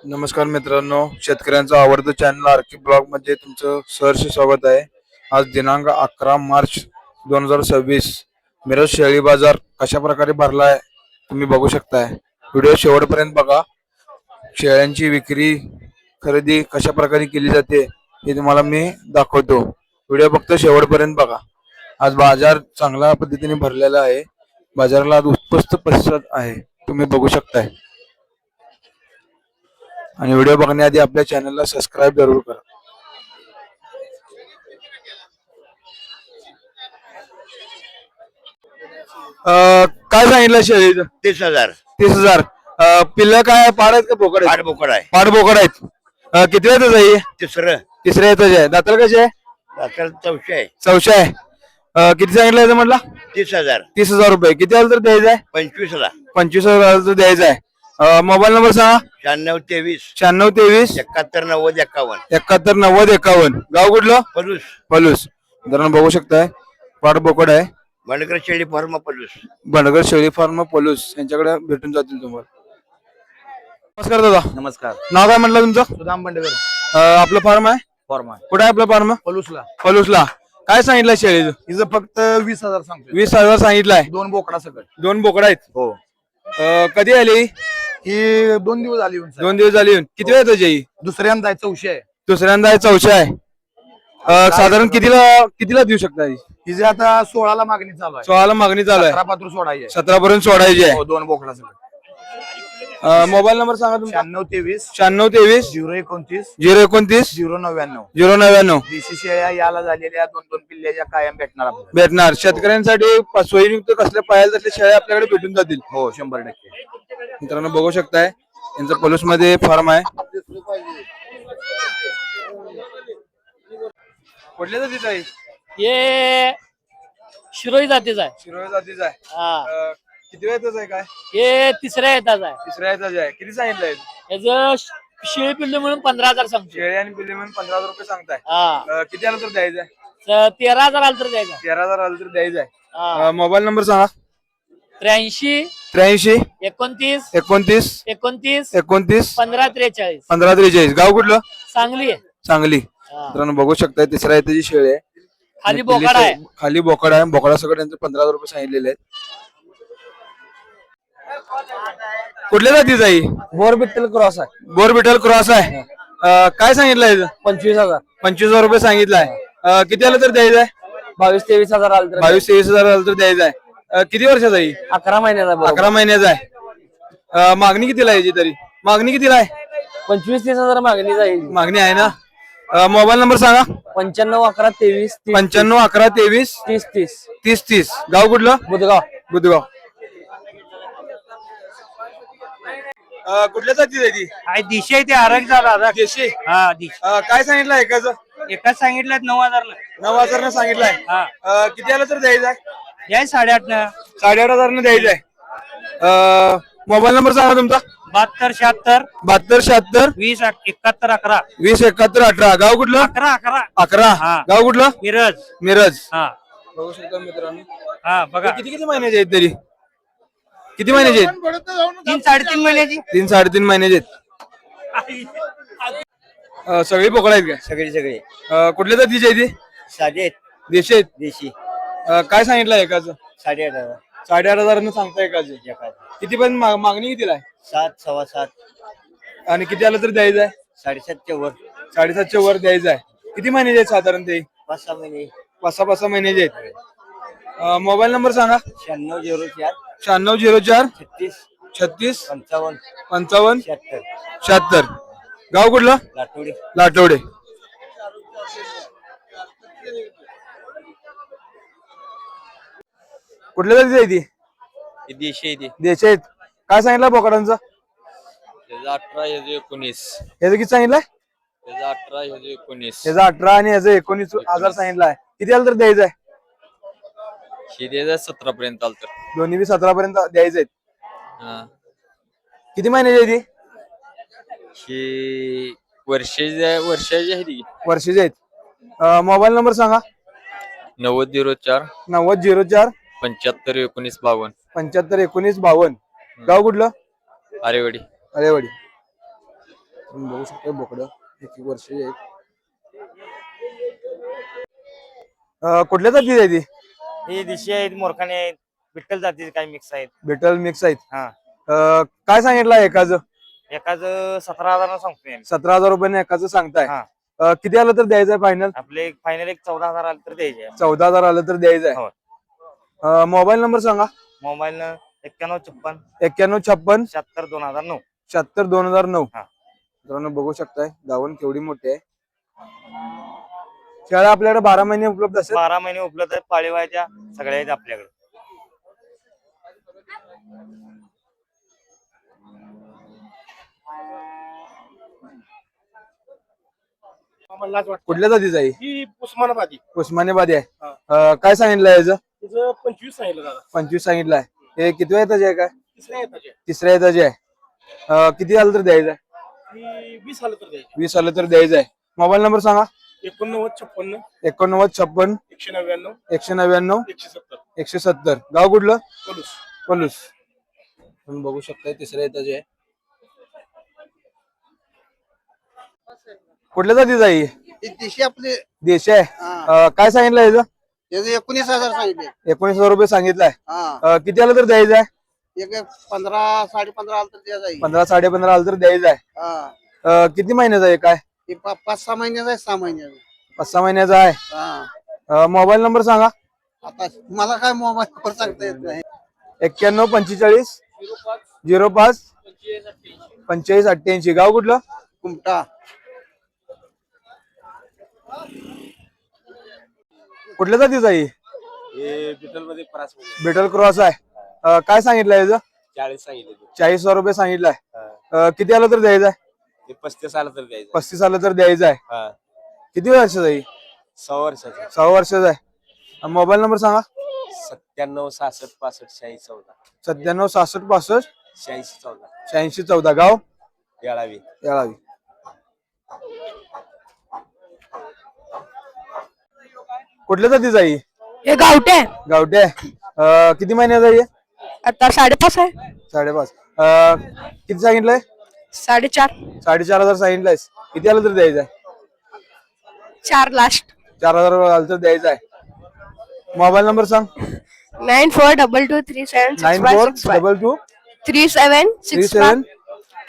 नमस्कार मित्रांनो, शेतकऱ्यांचं आवडतं चॅनल आरके ब्लॉग मध्ये तुमचं सहर्ष स्वागत आहे. आज दिनांक 11 मार्च 2026 मिरज शेळी बाजार कशा प्रकारे भरला आहे तुम्ही बघू शकताय. व्हिडिओ शेवटपर्यंत बघा. शेळ्यांची विक्री खरेदी कशा प्रकारे केली जाते हे तुम्हाला मी दाखवतो. व्हिडिओ फक्त शेवटपर्यंत बघा. आज बाजार चांगल्या पद्धतीने भरलेला आहे. बाजाराला आज उत्कृष्ट प्रतिसाद आहे, तुम्ही बघू शकताय. आणि व्हिडिओ बघण्याआधी आपल्या चॅनलला सबस्क्राईब जरूर करा. काय सांगितलं शेळीचं? 30,000 30,000. पिल्लं काय पाड आहेत का बोकड आहेत? बोकड आहे. पाड बोकड आहेत. किती येतच आहे? तिसरं तिसऱ्या येतच आहे. दाताला कशी आहे? दाखल 400 आहे. चौशे आहे. किती सांगितलं याचं म्हटलं? 30,000 30,000 रुपये. किती आलं तर द्यायचं आहे? 25ला 25,000 तर द्यायचं आहे. मोबाईल नंबर सांगा. 96 23 96 23 71 90 51 71 90 51. गाव कुठलं? पलूस पलूस. मित्रांनो बघू शकताय, पाड बोकड आहे. बंडकर शेळी फार्म पलूस. बंडगर शेळी फार्म पलूस यांच्याकडे भेटून जातील तुम्हाला. नमस्कार दादा. नमस्कार. नाव काय म्हटलं तुमचं? सुदाम बंडेकर. आपलं फार्म आहे? फॉर्म आहे कुठे आहे आपलं फार्म? पलूसला. पलूसला. काय सांगितलं शेळीचं? हिचं फक्त 20,000 सांगतो. 20,000 सांगितलंय. 2 बोकडा सगळं. 2 बोकड आहेत. हो. कधी आली? ही 2 दिवस आली येऊन. 2 दिवस झाले येऊन. किती वेळ त्याची? दुसऱ्यांदा आहे 400 आहे. दुसऱ्यांदा 400 आहे. साधारण कितीला देऊ शकता? हिचे आता 16ला मागणी चालू आहे. 16ला मागणी चालू आहे. 17 पात्र सोडायची आहे. 17 पर्यंत सोडायची आहे. हो, 2 बोकडा सगळं. मोबाईल नंबर सांगा तुमचा. 96 23 96 23 029 029 099. 099. देशी शेळ्या याला झालेल्या 2-2 पिल्ल्याच्या कायम भेटणार आपल्याला. भेटणार. शेतकऱ्यांसाठी सोयीयुक्त कसल्या पाहायला तसल्या शेळ्या आपल्याकडे भेटून जातील. हो 100%. मित्रांनो बघू शकताय, यांचं पलूस मध्ये फार्म आहे. कुठल्या जातीचं आहे? हे शिरोई जातीचा आहे. शिरोळ जातीचा आहे. हा. किती वेळाच आहे? काय हे तिसऱ्या येताच आहे. तिसऱ्या येताच आहे. किती सांगितलंय? याचं शिळी पिल्लू म्हणून 15,000 सांगतो. शेळी आणि पिल्ली म्हणून 15,000 रुपये सांगताय. हा. किती आलं तर द्यायचं आहे? 13,000 आलं तर द्यायचा. 13,000 आलं तर द्यायचं हा. आहे. मोबाईल नंबर सांगा. 83 83 29 29 29 29 15 43 15 43. गाव कुठलं? चांगली आहे. सांगली. हा. मित्रांनो बघू शकताय, तिसऱ्या येताची शेळी आहे. खाली बोकाड आहे. खाली बोकड आहे. बोकडा सगळं त्यांचे 15,000 रुपये सांगितलेले आहेत. कुठल्या जातीचा आहे? बोरबिट्टल क्रॉस आहे. बोरबिटल क्रॉस आहे. काय सांगितलंय? 25,000. 25,000 रुपये सांगितलाय. किती आलं तर द्यायचं आहे? 22-23,000 आलं तर. 22-23,000 आलं तर द्यायचं आहे. किती वर्षाचा आहे? 11 महिन्याचा. 11 महिन्याचा आहे. मागणी कितीला यायची तरी? मागणी कितीला आहे? 25-30,000 मागणी जाईल. मागणी आहे ना. मोबाईल नंबर सांगा. 95 11 23 95 11 23 30 30. 30 30. गाव कुठलं? बुधगाव. बुधगाव. कुठल्या जातीची आहे ती? दिशे आहे ते आरग झाला देशी. हा दिशे काय सांगितलं एकाचं? एकाच सांगितलं 9,000 9,000 न सांगितलंय. हा किती आलं तर द्यायचं आहे? या 8,500 8,500 न द्यायचं आहे. मोबाईल नंबर सांगा तुमचा. 72 76 72 76 20 71 11 20 71 18. गाव कुठलं? 11 11 11. हा. गाव कुठलं? मिरज. मिरज. हा बघू शकता मित्रांनो. हा बघा किती किती महिन्याचे आहेत तरी? किती महिन्याचे आहेत? 3-3.5 महिन्याची 3-3.5 महिन्याचे आहेत. सगळी बोकड आहेत का? सगळी कुठल्या जातीची आहे ती? साधे आहेत. देशी आहेत. देशी काय सांगितलं एकाचं? 8,500 8,500 न सांगता एकाचं. किती पण मागणी कितीला आहे? 7 सव्वा 7 आणि किती आलं तर द्यायचं आहे? 7.5च्या वर 7.5च्या वर द्यायचं आहे. किती महिन्याचे आहेत साधारण ते? 5-6 महिने. 5-6 महिन्याचे आहेत. मोबाईल नंबर सांगा. 96 9604 36 36 55 55 76 76. गाव कुठलं? लाटोडी. लाटवडे. कुठल्या जातीची आहे ती? देशी आहे देशी आहेत. काय सांगितलं बोकडांचं? त्याचा 18 ह्याचं 19 याचं किती सांगितलंय? त्याचा 18 ह्याचं 19 याचं 18 आणि याचं 19,000 सांगितलंय. किती आलं तर द्यायचं आहे? हे त्याचा 17 पर्यंत आलं तर. दोन्ही बी 17 पर्यंत द्यायचे आहेत. हा किती महिन्याची आहे ती? ही वर्षाची आहे ती. वर्षाची आहेत. मोबाईल नंबर सांगा. 9004 9004 75 19 52. 75 19 52. गाव कुठलं? अरेवाडी. अरेवाडी. तुम्ही बघू शकता बोकडं 1 वर्षाची आहेत. कुठल्या जातीची आहे ती? ही दिशी आहेत, मोरखाने आहेत, विठ्ठल जातीचे काही मिक्स आहेत. बेटल मिक्स आहेत. हा. काय सांगितलं एकाच? एकाच 17,000 सांगतोय आम्ही. 17,000 रुपयाने एकाच सांगताय. हा. किती आलं तर द्यायचंय फायनल? आपले फायनल एक 14,000 आले तर द्यायचे. 14,000 आलं तर द्यायचंय. मोबाईल नंबर सांगा. मोबाईल 9156 9156 76 2009. 76 2009. हा. मित्रांनो बघू शकताय दावण केवढी मोठी आहे. शेळ्या आपल्याकडे 12 महिने उपलब्ध असेल. 12 महिने उपलब्ध आहेत, पाळीव आहेत, त्या सगळ्या आहेत आपल्याकडे. कुठल्या जातीचं आहे? ही उस्मानाबादी उस्मानाबादी आहे. काय सांगितलं याचं? तिचं 25 सांगितलं दादा. 25 सांगितलंय. हे किती येताचे आहे? काय तिसऱ्या येताचे तिसऱ्या येताचे आहे. किती आलं तर द्यायचंय? ही 20 आलं तर द्यायची. 20 आलं तर द्यायचंय. मोबाईल नंबर सांगा. 8956 8956 199 199 170 170. गाव कुठलं? पोलीस. पलूस. तुम्ही बघू शकता तिसऱ्या येताचे आहे. कुठल्या जातीचं आहे? देशी आपले देशी आहे. काय सांगितलं याचं? त्याचे 19,000 सांगितले. 19,000 रुपये सांगितलंय. हा. किती आलं तर द्यायचंय? एक 15 15.5 आलं तर द्या जाईल. 15 15.5 आलं तर द्यायचंय. हा. किती महिन्याचा आहे? काय हे 5-6 महिन्याचा आहे, 6 महिन्याचा. 5-6 महिन्याचा आहे. हा. मोबाईल नंबर सांगा. आता मला काय मोबाईल सांगता येत नाही. 91 45 05 45 88. गाव कुठलं? कुमटा. कुठल्या जातीचं आहे? मध्ये बेटल क्रॉस आहे. काय सांगितलं याचं? 40 सांगितले. 40,000 रुपये सांगितलंय. किती आलं तर द्यायचंय? 35 आलं तर द्यायचं. 35 आलं तर द्यायचंय. किती वर्षाचं आहे? 6 वर्षाचं. 6 वर्षाचं आहे. मोबाईल नंबर सांगा. 97 66 65 86 14 97 66 65 86 14 86 14. गाव याळावी. याळावी. कुठल्या जातीचं आहे? हे गावठे गावठी आहे. किती महिन्याचा आहे? आता 5.5 आहे. 5.5. किती सांगितलंय? 4.5 4,500 सांगितलंयस. किती आलं तर द्यायचंय? 4 लास्ट. 4,000 आलं तर द्यायचंय. मोबाईल नंबर सांग. 94223765 9422 3765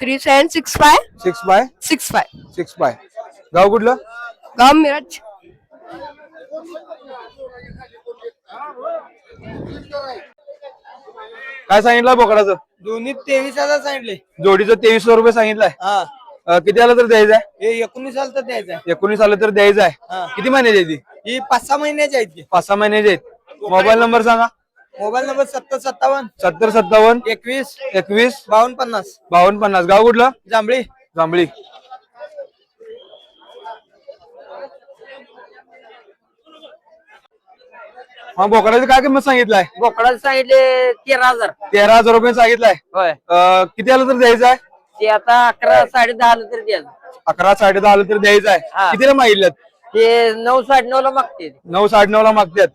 3765 65 65. 65. गाव कुठलं? गाव मिरज. काय सांगितलं बोकडाचं? दोन्ही 23,000 सांगितले. जोडीचं 2300 रुपये सांगितलंय. किती आलं तर द्यायचंय? हे 19 आलं तर द्यायचं. 19 आलं तर द्यायचंय. किती महिन्याची आहे ती? ही 5-6 महिन्याची आहेत. 5-6 महिन्याची आहेत. मोबाईल नंबर सांगा. Mobile number 7057 70 57 21 21 52 50. 52 50. गाव कुठलं? जांभळी. जांभळी. हा बोकडाची काय किंमत सांगितलाय? बोकडाचे सांगितले 13,000. 13,000 रुपये सांगितलाय. होय. किती आलं तर द्यायचंय? ते आता 11 10.5 आलं तर द्यायचं. 11 10.5 आलं तर द्यायचंय. हा. कितीला मागितल्यात? ते 9 9.5 ला मागते. 9 9.5 ला मागतात.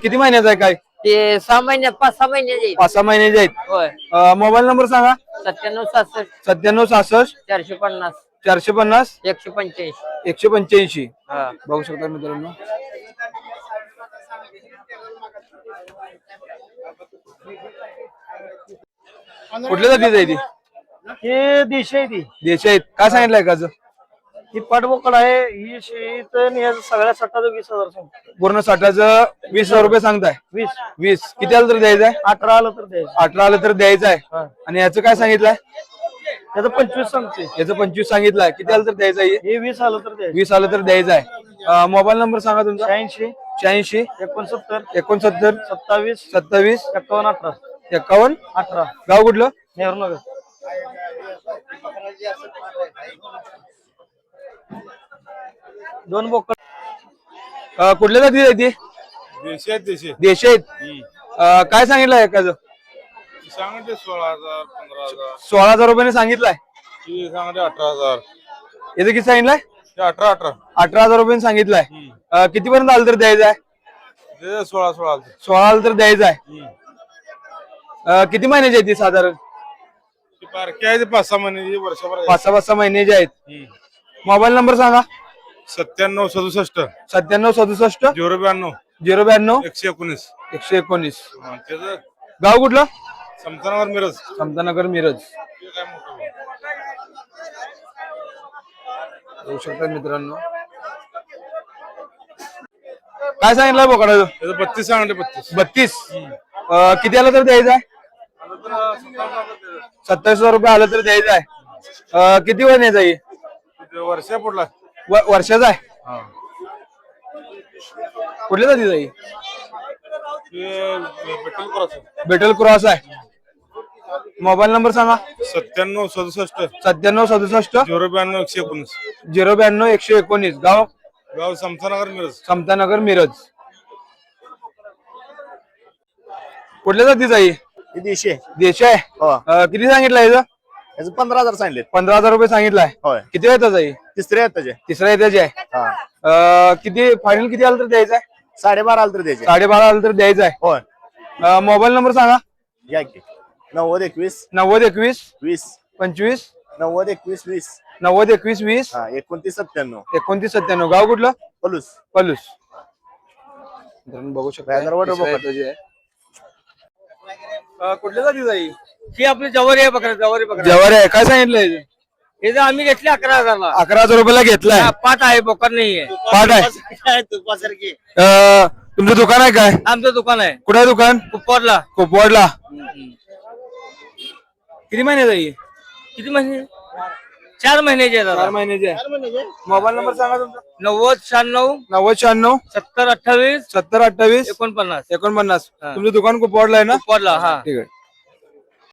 किती महिन्याचा आहे? काय ते 6 महिन्यात 5-6 महिन्याचे 5-6 महिन्याचे आहेत. होय. मोबाईल नंबर सांगा. 97 67 97 66 450 450 185. 185. हा. बघू शकता मित्रांनो. कुठल्या जातीचं आहे ती? हे देशी आहे ती. देशी आहेत. काय सांगितलंय एकाचं? ही पाटबोकड आहे. ही शेत सगळ्या सट्टाचं 20,000 सांगतो. पूर्ण 60चं 20,000 रुपये सांगताय. 20 किती आलं तर द्यायचंय? 18 आलं तर द्यायचं. 18 आलं तर द्यायचंय. आणि याचं काय सांगितलंय? त्याचं 25 सांगते. याचं 25 सांगितलंय. किती आलं तर द्यायचंय? हे 20 आलं तर द्यायचं. 20 आलं तर द्यायचंय. मोबाईल नंबर सांगा तुमचा. 86 86 69 69 27 27 51 18 51. 18. गाव कुठलं? नेहरूनगर. दोन बोकड. कुठल्या जाती आहे ती? देशी आहेत. देशी देशी आहेत. काय सांगितलं एकाचं? सांगते 16,000 15,000. 16,000 रुपयाने सांगितलंय. ही सांगते 18,000. याचं किती सांगितलंय? 18 18,000 रुपयाने सांगितलंय. किती पर्यंत आलं तर द्यायचंय? 16 16 आलं तर द्यायचंय. किती महिन्याची आहे ती साधारण? पारखी आहे 5-6 महिने वर्षभर 5-6 महिन्याचे आहेत. मोबाईल नंबर सांगा. 97-67 97-67 092 092 119. 119. त्याचं गाव कुठलं? समतानगर मिरज. समतानगर मिरज. ते काय मोठं भाऊ. बघू शकता मित्रांनो. काय सांगितलं बोकडाचं? त्याचं 32 सांगले 32. 32. किती आलं तर द्यायचं आहे? 27,000 रुपये आलं तर द्यायचं आहे. किती महिन्याचा आहे? वर्षा पुढला वर्षाचा आहे. कुठल्या जातीचा आहे? पेट्रोल क्रॉस बेटल क्रॉस आहे. मोबाईल नंबर सांगा. 97-67 97-67 092 119. 092 119. गाव गाव समतानगर मिरज. समतानगर मिरज. कुठल्या जातीचा आहे? देशी देश आहे. किती सांगितलं याचं? याचं 15,000 सांगले. 15,000 रुपये सांगितलाय. होय. किती येतात आहे? तिसरे आहेत त्याचे. तिसऱ्या येताचे आहे. किती फायनल किती आलं तर द्यायचं आहे? 12.5 आलं तर द्यायचे. 12.5 आलं तर द्यायचं आहे. होय. मोबाईल नंबर सांगा. घ्या की 90-21 90-21 20 25 90-21 20 90-21 20 हा 29-97 29-97. गाव कुठलं? पलूस. पलूस. मित्रांनो बघू शकता. बाजारवाट तिसऱ्या बोकड. येताचे आहे. कुठल्या जातीचा आहे? ही आपली जवारी आहे बकरा, जवारी बकरा. जवारी आहे. काय सांगितलंय? हे जर आम्ही घेतले 11,000ला. 11,000 रुपयाला घेतलाय. पाठ आहे, बोकर नाहीये. पाठ आहे. तुपासारखी. तुमचं दुकान आहे काय? आमचं दुकान आहे कुठे आहे दुकान? कुपवाडला. कोपवाडला. किती महिन्याचा आहे? किती महिने? 4 महिन्याचे आहेत 4 आता. महिन्याचे आहे. मोबाईल नंबर सांगा तुमचा. 90-96 90-96 70-28 70-28 49. 49. तुमचं दुकान कोपवाडला आहे ना? कुपवाडला. हा. ठीक आहे.